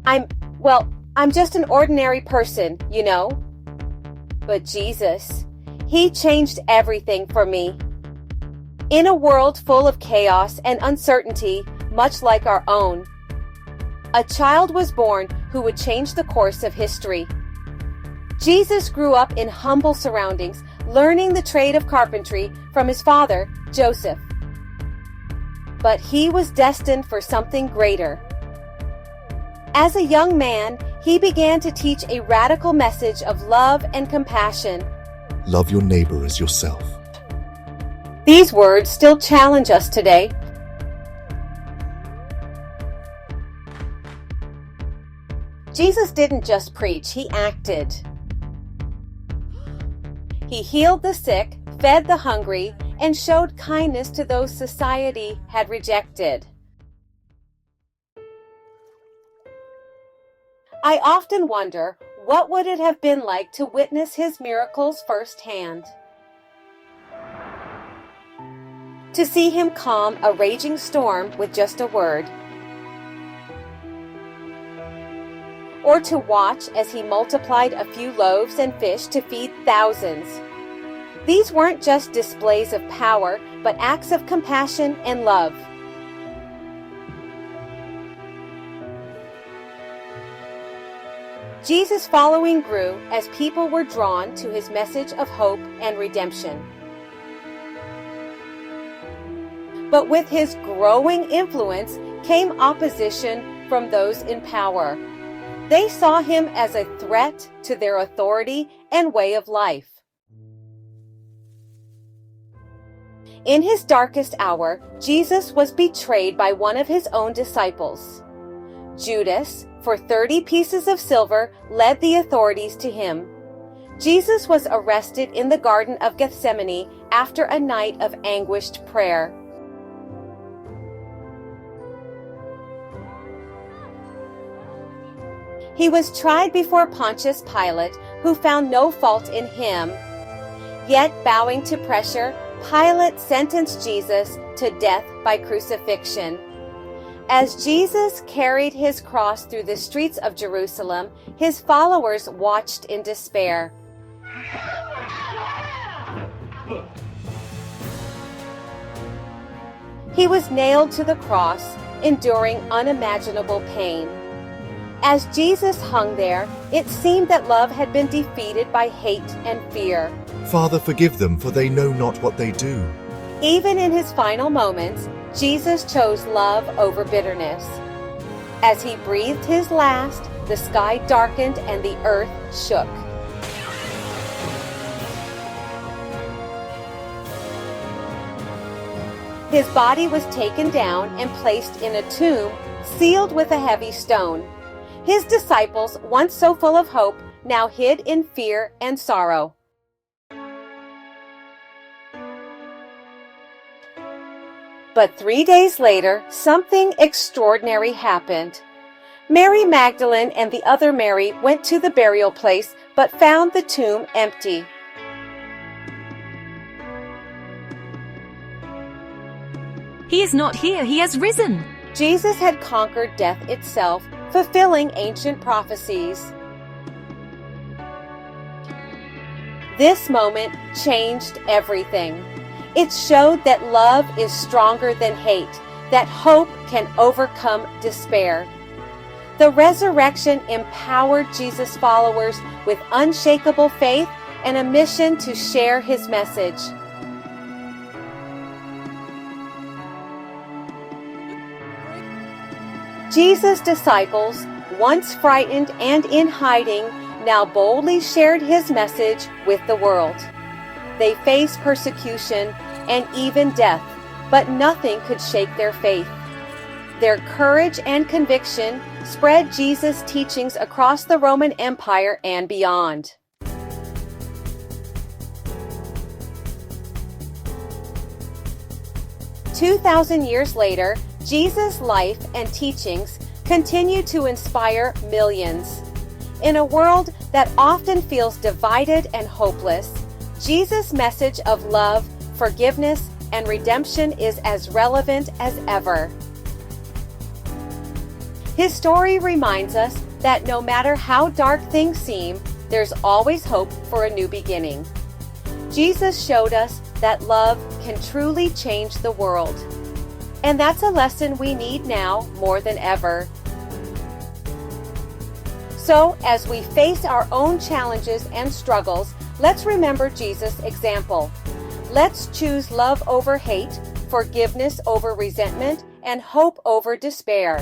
I'm, I'm just an ordinary person, you know. But Jesus, He changed everything for me. In a world full of chaos and uncertainty, much like our own, a child was born who would change the course of history. Jesus grew up in humble surroundings, learning the trade of carpentry from his father, Joseph. But he was destined for something greater. As a young man, he began to teach a radical message of love and compassion. Love your neighbor as yourself. These words still challenge us today. Jesus didn't just preach, he acted. He healed the sick, fed the hungry, and showed kindness to those society had rejected. I often wonder, what would it have been like to witness his miracles firsthand? To see him calm a raging storm with just a word. Or to watch as he multiplied a few loaves and fish to feed thousands. These weren't just displays of power, but acts of compassion and love. Jesus' following grew as people were drawn to his message of hope and redemption. But with his growing influence came opposition from those in power. They saw him as a threat to their authority and way of life. In his darkest hour, Jesus was betrayed by one of his own disciples. Judas, for 30 pieces of silver, led the authorities to him. Jesus was arrested in the Garden of Gethsemane after a night of anguished prayer. He was tried before Pontius Pilate, who found no fault in him. Yet, bowing to pressure, Pilate sentenced Jesus to death by crucifixion. As Jesus carried his cross through the streets of Jerusalem, his followers watched in despair. He was nailed to the cross, enduring unimaginable pain. As Jesus hung there, it seemed that love had been defeated by hate and fear. Father, forgive them, for they know not what they do. Even in his final moments, Jesus chose love over bitterness. As he breathed his last, the sky darkened and the earth shook. His body was taken down and placed in a tomb, sealed with a heavy stone. His disciples, once so full of hope, now hid in fear and sorrow. But 3 days later, something extraordinary happened. Mary Magdalene and the other Mary went to the burial place, but found the tomb empty. He is not here, he has risen. Jesus had conquered death itself, fulfilling ancient prophecies. This moment changed everything. It showed that love is stronger than hate, that hope can overcome despair. The resurrection empowered Jesus' followers with unshakable faith and a mission to share his message. Jesus' disciples, once frightened and in hiding, now boldly shared his message with the world. They faced persecution and even death, but nothing could shake their faith. Their courage and conviction spread Jesus' teachings across the Roman Empire and beyond. "2,000 years later, Jesus' life and teachings continue to inspire millions. In a world that often feels divided and hopeless, Jesus' message of love, forgiveness, and redemption is as relevant as ever. His story reminds us that no matter how dark things seem, there's always hope for a new beginning. Jesus showed us that love can truly change the world. And that's a lesson we need now more than ever. So, as we face our own challenges and struggles, let's remember Jesus' example. Let's choose love over hate, forgiveness over resentment, and hope over despair.